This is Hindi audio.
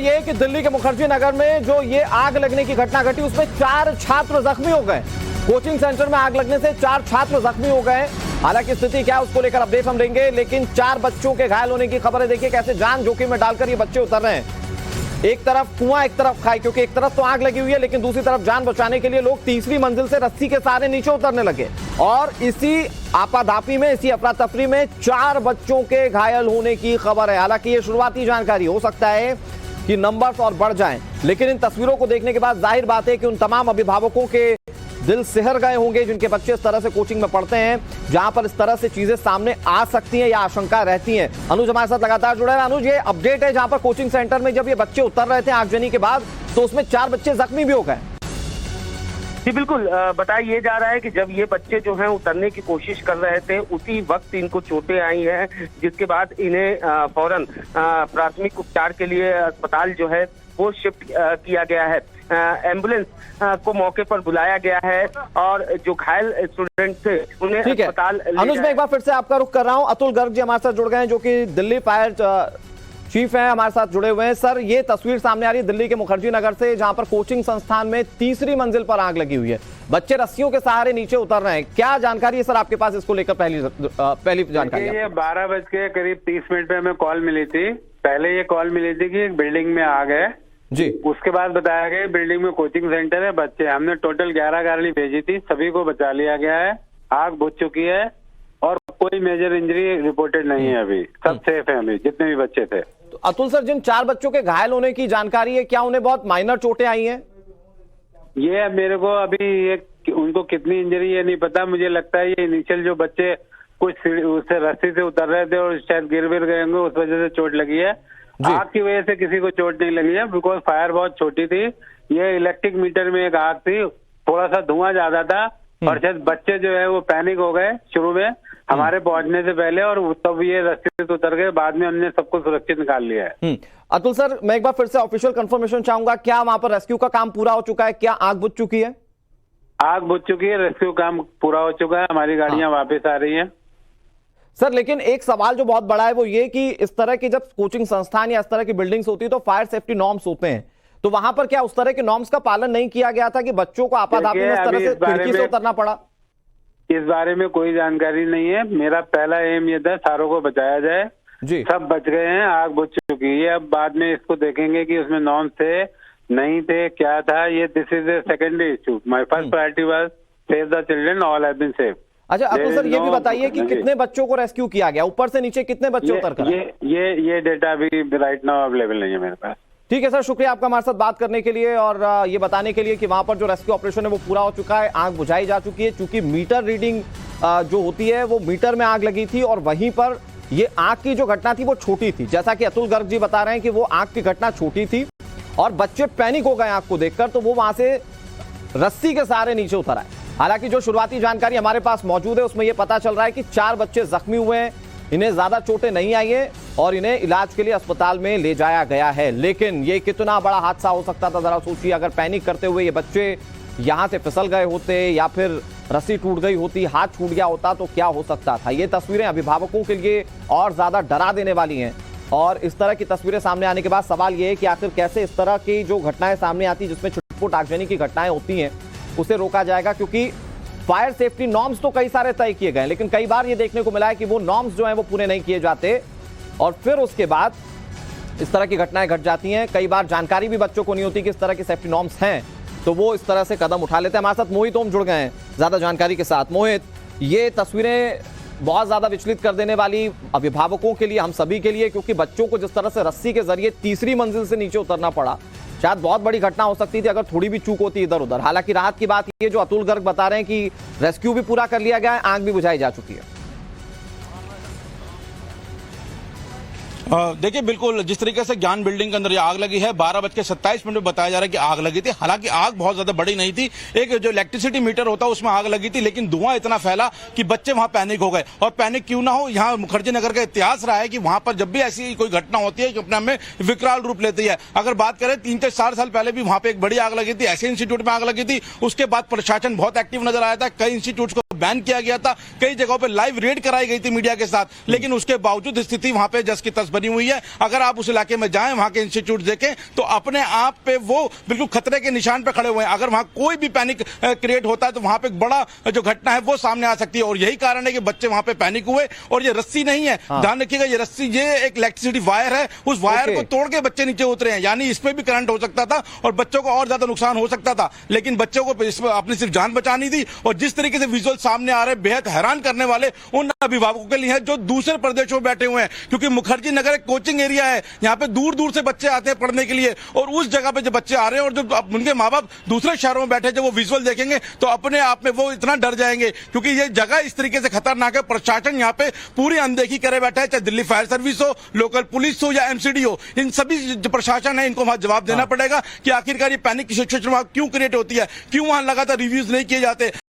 ये कि दिल्ली के मुखर्जी नगर में जो ये आग लगने की घटना घटी उसमें 4 छात्र जख्मी हो गए। कोचिंग सेंटर में आग लगने से 4 छात्र जख्मी हो गए। हालांकि स्थिति क्या है उसको लेकर अपडेट हम देंगे, लेकिन 4 बच्चों के घायल होने की खबर है। देखिए कैसे जान जोखिम में डालकर ये बच्चे उतर रहे हैं। एक तरफ कुआं एक तरफ खाई, क्योंकि एक तरफ तो आग लगी हुई है लेकिन दूसरी तरफ जान बचाने के लिए लोग तीसरी मंजिल से रस्सी के सहारे नीचे उतरने लगे। और इसी आपाधापी में, इसी अफरा तफरी में 4 बच्चों के घायल होने की खबर है। हालांकि ये शुरुआती जानकारी, हो सकता है कि नंबर्स और बढ़ जाएं, लेकिन इन तस्वीरों को देखने के बाद जाहिर बात है कि उन तमाम अभिभावकों के दिल सिहर गए होंगे जिनके बच्चे इस तरह से कोचिंग में पढ़ते हैं, जहां पर इस तरह से चीजें सामने आ सकती हैं या आशंका रहती हैं। अनुज हमारे साथ लगातार जुड़े हैं। अनुज, ये अपडेट है जहां पर कोचिंग सेंटर में जब ये बच्चे उतर रहे थे आगजनी के बाद, तो उसमें 4 बच्चे जख्मी भी हो गए। जी बिल्कुल, बताया ये जा रहा है कि जब ये बच्चे जो हैं उतरने की कोशिश कर रहे थे उसी वक्त इनको चोटें आई हैं, जिसके बाद इन्हें फौरन प्राथमिक उपचार के लिए अस्पताल जो है वो शिफ्ट किया गया है। एम्बुलेंस को मौके पर बुलाया गया है और जो घायल स्टूडेंट थे उन्हें अस्पताल। अनुज, मैं एक बार फिर से आपका रुख कर रहा हूं। अतुल गर्ग जी हमारे साथ जुड़ गए हैं, जो कि दिल्ली फायर चीफ हैं, हमारे साथ जुड़े हुए हैं। सर, ये तस्वीर सामने आ रही है दिल्ली के मुखर्जी नगर से, जहां पर कोचिंग संस्थान में तीसरी मंजिल पर आग लगी हुई है। बच्चे रस्सियों के सहारे नीचे उतर रहे हैं। क्या जानकारी है सर आपके पास इसको लेकर? पहली जानकारी। ये 12 बज के करीब 30 मिनट पे हमें कॉल मिली थी। पहले ये कॉल मिली थी कि एक बिल्डिंग में आग है जी। उसके बाद बताया गया बिल्डिंग में कोचिंग सेंटर है, बच्चे। हमने टोटल 11 गाड़ी भेजी थी, सभी को बचा लिया गया है। आग बुझ चुकी है और कोई मेजर इंजरी रिपोर्टेड नहीं है। अभी सब सेफ है, अभी जितने भी बच्चे थे। तो अतुल सर, जिन 4 बच्चों के घायल होने की जानकारी है, क्या उन्हें बहुत माइनर चोटें आई हैं? ये मेरे को अभी उनको कितनी इंजरी है नहीं पता। मुझे लगता है ये इनिशियल जो बच्चे कुछ उससे रस्सी से उतर रहे थे और शायद गिर गए होंगे, उस वजह से चोट लगी है। आग की वजह से किसी को चोट नहीं लगी है, बिकॉज फायर बहुत छोटी थी। ये इलेक्ट्रिक मीटर में एक आग थी, थोड़ा सा धुआं ज्यादा था और शायद बच्चे जो है वो पैनिक हो गए शुरू में हमारे पहुंचने से पहले, और तब ये रस्सी से उतर गए। बाद में हमने सबको सुरक्षित निकाल लिया है। अतुल सर, मैं एक बार फिर से ऑफिशियल कंफर्मेशन चाहूंगा, क्या वहां पर रेस्क्यू का काम पूरा हो चुका है? क्या आग बुझ चुकी है? आग बुझ चुकी है, रेस्क्यू काम पूरा हो चुका है, हमारी गाड़ियां वापस आ रही हैं। सर, लेकिन एक सवाल जो बहुत बड़ा है वो ये कि इस तरह की जब कोचिंग संस्थान या इस तरह की बिल्डिंग्स होती है तो फायर सेफ्टी नॉर्म्स होते हैं, तो वहां पर क्या उस तरह के नॉर्म्स का पालन नहीं किया गया था कि बच्चों को आपाधापी में इस तरह से खिड़की से उतरना पड़ा? इस बारे में कोई जानकारी नहीं है। मेरा पहला एम ये था सारों को बचाया जाए जी। सब बच गए हैं, आग बुझ चुकी है। अब बाद में इसको देखेंगे कि उसमें नॉर्म्स थे नहीं थे, क्या था। ये this is a secondary issue. My first priority was save the children, all have been save. अच्छा अतुल सर, ये भी बताइए कि कितने बच्चों को रेस्क्यू किया गया, ऊपर से नीचे कितने बच्चे उतर कर? ये डेटा अभी राइट नाउ अवेलेबल नहीं है मेरे पास। ठीक है सर, शुक्रिया आपका हमारे साथ बात करने के लिए और ये बताने के लिए कि वहां पर जो रेस्क्यू ऑपरेशन है वो पूरा हो चुका है, आग बुझाई जा चुकी है। चूंकि मीटर रीडिंग जो होती है वो मीटर में आग लगी थी और वहीं पर ये आग की जो घटना थी वो छोटी थी। जैसा कि अतुल गर्ग जी बता रहे हैं कि वो आग की घटना छोटी थी और बच्चे पैनिक हो गए आग को देखकर, तो वो वहां से रस्सी के सहारे नीचे उतर आए। हालांकि जो शुरुआती जानकारी हमारे पास मौजूद है उसमें यह पता चल रहा है कि 4 बच्चे जख्मी हुए हैं, इन्हें ज्यादा चोटें नहीं आई है और इन्हें इलाज के लिए अस्पताल में ले जाया गया है। लेकिन ये कितना बड़ा हादसा हो सकता था जरा सोचिए। अगर पैनिक करते हुए ये बच्चे यहां से फिसल गए होते या फिर रस्सी टूट गई होती, हाथ छूट गया होता, तो क्या हो सकता था। ये तस्वीरें अभिभावकों के लिए और ज्यादा डरा देने वाली हैं। और इस तरह की तस्वीरें सामने आने के बाद सवाल यह है कि आखिर कैसे इस तरह की जो घटनाएं सामने आती जिसमें छुटपुट आगजनी की घटनाएं होती हैं उसे रोका जाएगा। क्योंकि फायर सेफ्टी नॉर्म्स तो कई सारे तय किए गए, लेकिन कई बार ये देखने को मिला है कि वो नॉर्म्स जो हैं वो पूरे नहीं किए जाते और फिर उसके बाद इस तरह की घटनाएं घट जाती हैं। कई बार जानकारी भी बच्चों को नहीं होती कि इस तरह के सेफ्टी नॉर्म्स हैं, तो वो इस तरह से कदम उठा लेते हैं। हमारे साथ मोहित ओम जुड़ गए हैं ज्यादा जानकारी के साथ। मोहित, ये तस्वीरें बहुत ज्यादा विचलित कर देने वाली अभिभावकों के लिए, हम सभी के लिए, क्योंकि बच्चों को जिस तरह से रस्सी के जरिए तीसरी मंजिल से नीचे उतरना पड़ा, शायद बहुत बड़ी घटना हो सकती थी अगर थोड़ी भी चूक होती इधर उधर। हालांकि राहत की बात ये जो अतुल गर्ग बता रहे हैं कि रेस्क्यू भी पूरा कर लिया गया है, आग भी बुझाई जा चुकी है। देखिए बिल्कुल जिस तरीके से ज्ञान बिल्डिंग के अंदर ये आग लगी है 12:27 में बताया जा रहा है कि आग लगी थी। हालांकि आग बहुत ज्यादा बड़ी नहीं थी, एक जो इलेक्ट्रिसिटी मीटर होता है उसमें आग लगी थी, लेकिन धुआं इतना फैला कि बच्चे वहां पैनिक हो गए। और पैनिक क्यों ना हो, यहाँ मुखर्जी नगर का इतिहास रहा है कि वहां पर जब भी ऐसी कोई घटना होती है कि अपने में विकराल रूप लेती है। अगर बात करें 3 से 4 साल पहले भी वहां पर एक बड़ी आग लगी थी, ऐसे इंस्टीट्यूट में आग लगी थी। उसके बाद प्रशासन बहुत एक्टिव नजर आया था, कई इंस्टीट्यूट को बैन किया गया था, कई जगहों पर लाइव रेड कराई गई थी मीडिया के साथ, लेकिन उसके बावजूद स्थिति वहां पर जस की तस बनी हुई है। अगर आप उस इलाके में जाएं, वहां के इंस्टीट्यूट देखें, तो अपने आप पे वो बिल्कुल खतरे के निशान पे खड़े हुए हैं। अगर वहां कोई भी पैनिक क्रिएट होता है तो वहां पे एक बड़ा जो घटना है वो सामने आ सकती है, और यही कारण है कि बच्चे वहां पे पैनिक हुए। और ये रस्सी नहीं है, ध्यान रखिएगा, ये रस्सी, ये एक इलेक्ट्रिसिटी वायर है, उस वायर को तोड़ के बच्चे नीचे उतरे हैं, यानी इसमें भी करंट हो सकता था और बच्चों को और ज्यादा नुकसान हो सकता था। लेकिन बच्चों को अपनी सिर्फ जान बचानी थी। और जिस तरीके से विजुअल सामने आ रहे हैं, बेहद हैरान करने वाले उन अभिभावकों के लिए हैं जो दूसरे प्रदेशों में बैठे हुए हैं, क्योंकि मुखर्जी नगर एक कोचिंग एरिया है, यहाँ पे दूर दूर से बच्चे आते हैं पढ़ने के लिए। और उस जगह पे जो बच्चे आ रहे हैं और जो उनके माँ बाप दूसरे शहरों में बैठे, जब वो विजुअल देखेंगे तो अपने आप में वो इतना डर जाएंगे, क्योंकि ये जगह इस तरीके से खतरनाक है। प्रशासन यहाँ पे पूरी अनदेखी करे बैठा है, चाहे दिल्ली फायर सर्विस हो, लोकल पुलिस हो या एमसीडी हो, इन सभी जो प्रशासन है इनको वहां जवाब देना पड़ेगा कि आखिरकार ये पैनिक की सिचुएशन वहां क्यों क्रिएट होती है, क्यों वहां लगातार रिव्यूज नहीं किए जाते।